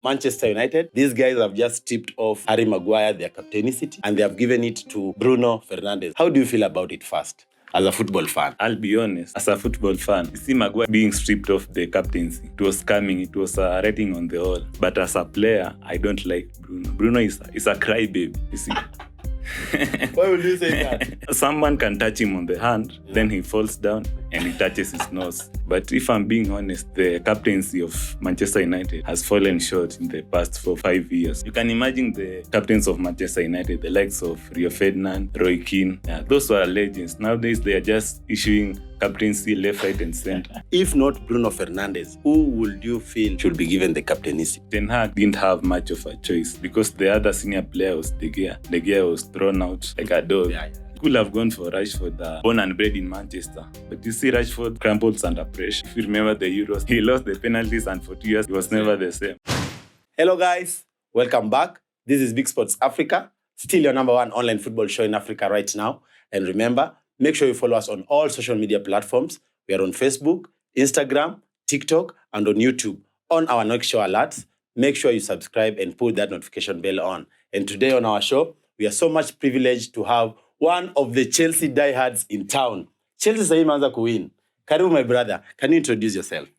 Manchester United. These guys have just tipped off Harry Maguire, their captaincy, and they have given it to Bruno Fernandes. How do you feel about it first, as a football fan? I'll be honest, as a football fan, you see Maguire being stripped of the captaincy. It was coming, it was a rating on the wall. But as a player, I don't like Bruno. Bruno is a crybaby, you see. Why would you say that? Someone can touch him on the hand, then he falls down and he touches his nose. But if I'm being honest, the captaincy of Manchester United has fallen short in the past 5 years. You can imagine the captains of Manchester United, the likes of Rio Ferdinand, Roy Keane. Yeah, those were legends. Nowadays, they are just issuing captaincy left, right, and center. If not Bruno Fernandes, who would you feel should be given the captaincy? Ten Hag didn't have much of a choice because the other senior player was De Gea. De Gea was thrown out like a dog. He could have gone for Rashford, born and bred in Manchester. But you see, Rashford crumbles under pressure. If you remember the Euros, he lost the penalties and for 2 years, he was never the same. Hello guys, welcome back. This is Big Sports Africa, still your number one online football show in Africa right now. And remember, make sure you follow us on all social media platforms. We are on Facebook, Instagram, TikTok, and on YouTube. On our next show alerts, make sure you subscribe and put that notification bell on. And today on our show, we are so much privileged to have one of the Chelsea diehards in town. Chelsea sahi imeanza kuwin. Karibu my brother, can you introduce yourself?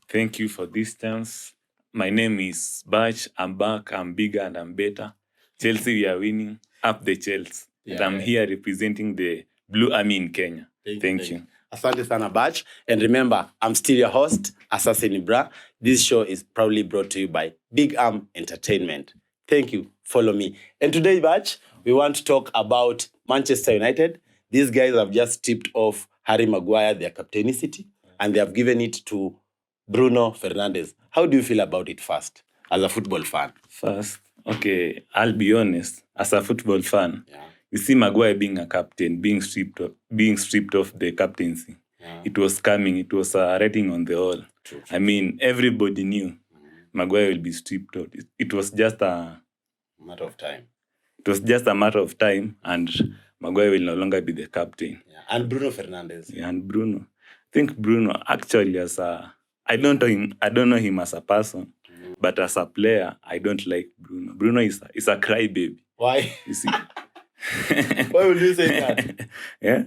Thank you for this chance. My name is Bach. I'm back. I'm bigger and I'm better. Chelsea, we are winning. Up the Chelsea. And I'm here representing the Blue Army in Kenya. Thank you. Asante sana Bach. And remember, I'm still your host, Assassin Ibra. This show is proudly brought to you by Big Arm Entertainment. Thank you. Follow me. And today, Bach, we want to talk about Manchester United. These guys have just tipped off Harry Maguire, their captaincy, and they have given it to Bruno Fernandes. How do you feel about it first, as a football fan? First, okay, I'll be honest. As a football fan, you see Maguire being a captain, being stripped of the captaincy. It was coming. It was a rating on the wall. True. I mean, everybody knew Maguire will be stripped out. It was just a matter of time. It was just a matter of time, and Maguire will no longer be the captain. And Bruno Fernandes. And Bruno. I think Bruno actually I don't know him as a person, but as a player, I don't like Bruno. Bruno is a crybaby. Why? You see? Why would you say that? Yeah.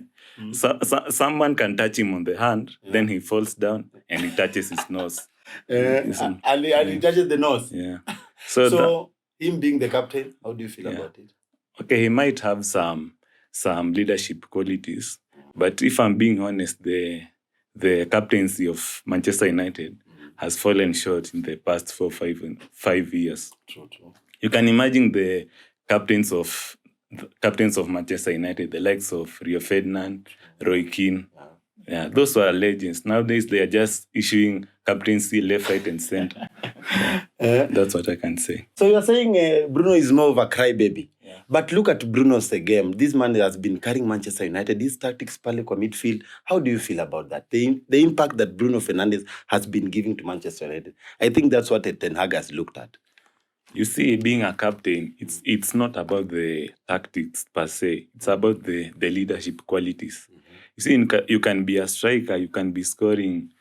Someone can touch him on the hand, then he falls down and he touches his nose. And he touches the nose. Yeah. So him being the captain, how do you feel about it? Okay, he might have some leadership qualities, but if I'm being honest, the captaincy of Manchester United has fallen short in the past 5 years. True. You can imagine the captains of Manchester United, the likes of Rio Ferdinand, Roy Keane. Yeah, those were legends. Nowadays, they are just issuing captaincy left, right, and center. That's what I can say. So you're saying Bruno is more of a crybaby. Yeah. But look at Bruno's game. This man has been carrying Manchester United. These tactics pale kwa midfield. How do you feel about that? The impact that Bruno Fernandes has been giving to Manchester United. I think that's what Ten Hag has looked at. You see, being a captain, it's not about the tactics per se. It's about the leadership qualities. You see, you can be a striker, you can be scoring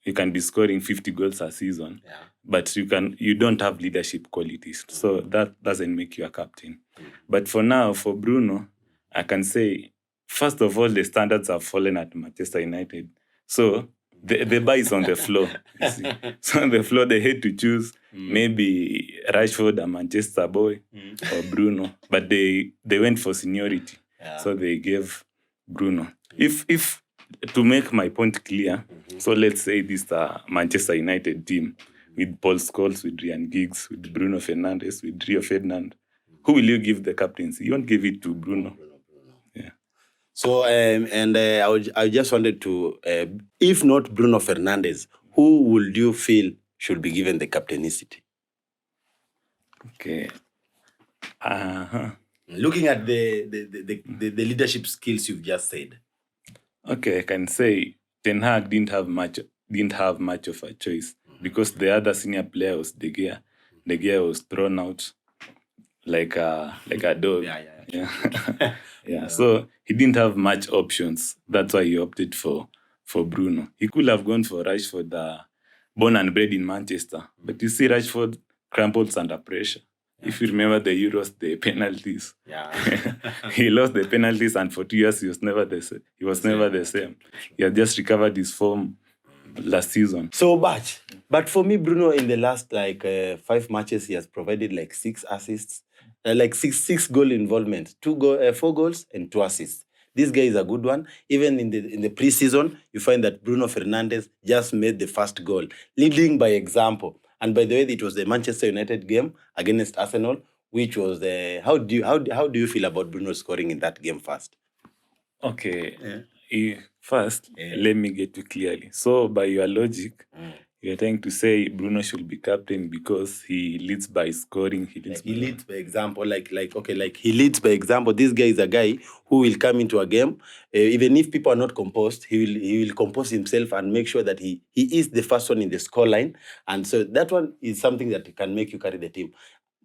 50 goals a season, but you don't have leadership qualities. So that doesn't make you a captain. But for now, for Bruno, I can say, first of all, the standards have fallen at Manchester United. So the bar is on the floor. You see. So on the floor, they had to choose maybe Rashford, a Manchester boy, or Bruno. But they went for seniority. Yeah. So they gave Bruno. If to make my point clear, so let's say this Manchester United team with Paul Scholes, with Ryan Giggs, with Bruno Fernandes, with Rio Ferdinand, who will you give the captaincy? You won't give it to Bruno. Yeah. So, I just wanted to, if not Bruno Fernandes, who would you feel should be given the captaincy? Okay. Looking at the leadership skills you've just said. Okay, I can say Ten Hag didn't have much of a choice because the other senior player was De Gea. De Gea was thrown out like a dog. Yeah. So he didn't have much options. That's why he opted for Bruno. He could have gone for Rashford, born and bred in Manchester. But you see, Rashford crumbles under pressure. If you remember the Euros, the penalties, Yeah. he lost the penalties, and for 2 years he was never the same. He was never the same. He had just recovered his form last season. So much. But for me, Bruno, in the last 5 matches, he has provided like 6 assists, like six goal involvement, 4 goals and 2 assists. This guy is a good one. Even in the preseason, you find that Bruno Fernandes just made the first goal, leading by example. And by the way, it was the Manchester United game against Arsenal, which was the how do you feel about Bruno scoring in that game first? Okay. First, let me get you clearly. So, by your logic, you're trying to say Bruno should be captain because he leads by scoring. He leads by example. He leads by example. This guy is a guy who will come into a game, even if people are not composed, he will compose himself and make sure that he is the first one in the scoreline. And so that one is something that can make you carry the team.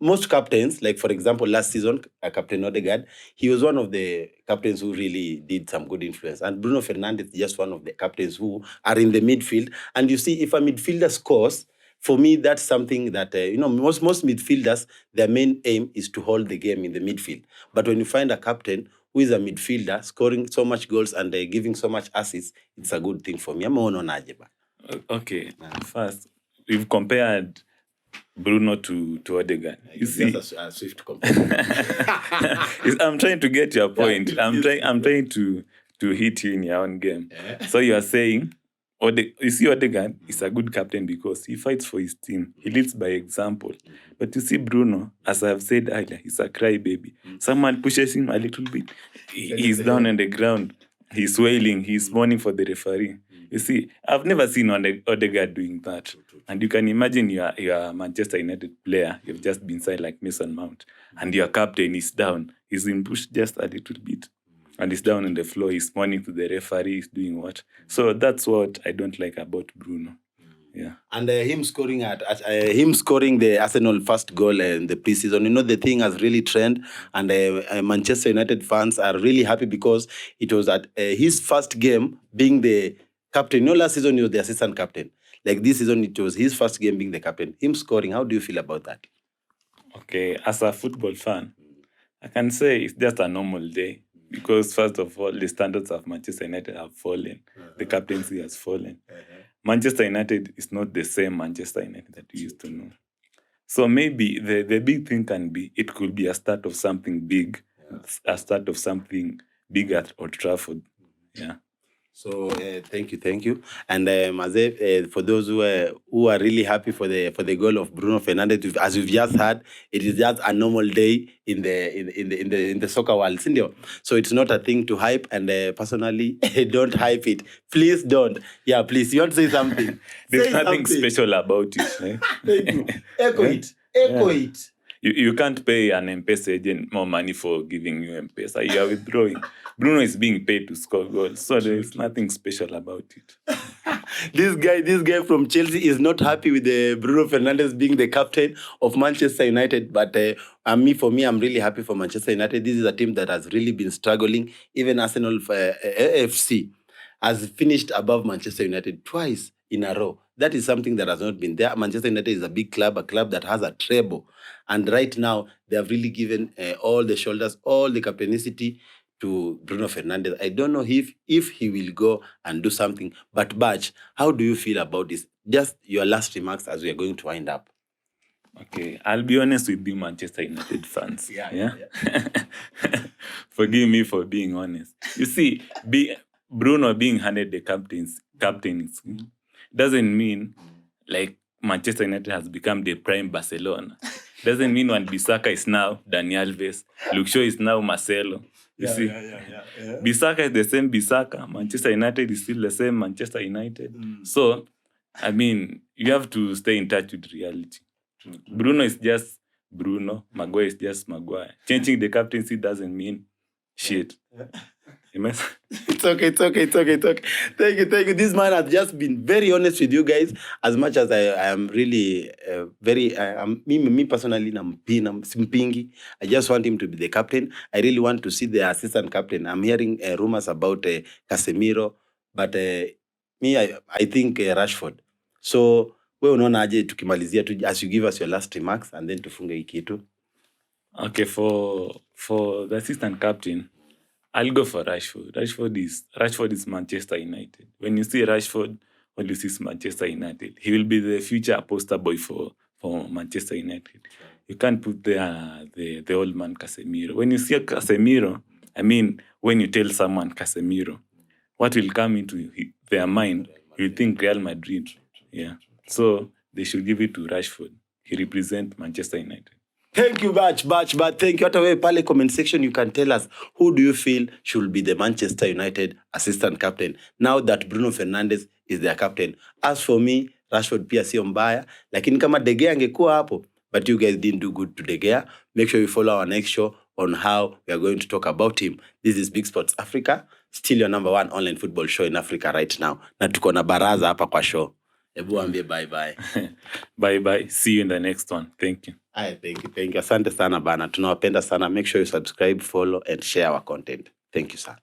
Most captains, like for example, last season, Captain Odegaard, he was one of the captains who really did some good influence. And Bruno Fernandes is just one of the captains who are in the midfield. And you see, if a midfielder scores, for me, that's something that, most midfielders, their main aim is to hold the game in the midfield. But when you find a captain who is a midfielder, scoring so much goals and giving so much assists, it's a good thing for me. I'm on Najeba. Okay, first, we've compared Bruno to Odegaard. You see, a swift comparison. I'm trying to get your point. I'm trying to hit you in your own game. Yeah. So you are saying, you see, Odegaard is a good captain because he fights for his team. He leads by example. But you see, Bruno, as I've said earlier, he's a crybaby. Someone pushes him a little bit, he's down on the ground. He's wailing. He's mourning for the referee. You see, I've never seen Odegaard doing that. And you can imagine you're a Manchester United player. You've just been signed like Mason Mount. And your captain is down. He's been pushed just a little bit. And he's down on the floor. He's mourning to the referee. He's doing what? So that's what I don't like about Bruno. Yeah. And him scoring the Arsenal first goal in the preseason, the thing has really trended, and Manchester United fans are really happy because it was at his first game being the captain. Last season he was the assistant captain. Like this season, it was his first game being the captain. Him scoring, how do you feel about that? Okay, as a football fan, I can say it's just a normal day because first of all, the standards of Manchester United have fallen. The captaincy has fallen. Manchester United is not the same Manchester United that we used to know. So maybe the big thing can be, it could be a start of something big, a start of something big at Old Trafford. Yeah. So thank you. And for those who are really happy for the goal of Bruno Fernandes, as we've just heard, it is just a normal day in the soccer world. So it's not a thing to hype. And personally, don't hype it. Please don't. Yeah, please. You want to say something? There's nothing special about it. Thank you. Echo it. You can't pay an M-Pesa agent more money for giving you M-Pesa. You are withdrawing. Bruno is being paid to score goals, so there's nothing special about it. This guy from Chelsea is not happy with Bruno Fernandes being the captain of Manchester United. But for me, I'm really happy for Manchester United. This is a team that has really been struggling. Even Arsenal AFC has finished above Manchester United twice in a row. That is something that has not been there. Manchester United is a big club, a club that has a treble. And right now, they have really given all the shoulders, all the captaincy to Bruno Fernandes. I don't know if he will go and do something. But Baj, how do you feel about this? Just your last remarks as we are going to wind up. Okay, I'll be honest with you, Manchester United fans. Yeah. Forgive me for being honest. You see, Bruno being handed the captaincy doesn't mean like Manchester United has become the prime Barcelona. Doesn't mean Wan-Bissaka is now Dani Alves. Luke Shaw is now Marcelo. You see, Bissaka is the same Bissaka. Manchester United is still the same Manchester United. So, you have to stay in touch with reality. Bruno is just Bruno. Maguire is just Maguire. Changing the captaincy doesn't mean shit. It's okay. Thank you. This man has just been very honest with you guys. As much as I am really me personally, I'm simpingi. I just want him to be the captain. I really want to see the assistant captain. I'm hearing rumors about Casemiro, but I think Rashford. So wewe unaona aje tukimalizia tu, as you give us your last remarks and then tufunge hii kitu? Okay, for the assistant captain, I'll go for Rashford. Rashford is Manchester United. When you see Rashford, what you see is Manchester United. He will be the future poster boy for Manchester United. You can't put the old man Casemiro. When you see Casemiro, I mean, when you tell someone Casemiro, what will come into their mind? You think Real Madrid. Yeah. So they should give it to Rashford. He represents Manchester United. Thank you much. Thank you. Hata wewe pale comment section you can tell us who do you feel should be the Manchester United assistant captain now that Bruno Fernandes is their captain. As for me, Rashford pia sio mbaya, lakini kama De Gea angekuwa hapo, but you guys didn't do good to De Gea. Make sure you follow our next show on how we are going to talk about him. This is Big Sports Africa, still your number 1 online football show in Africa right now. Na tuko na baraza hapa kwa show. Ebu ambie bye. Bye. See you in the next one. Thank you. Thank you. Asante sana bana. Tunawapenda sana. Make sure you subscribe, follow and share our content. Thank you, sir.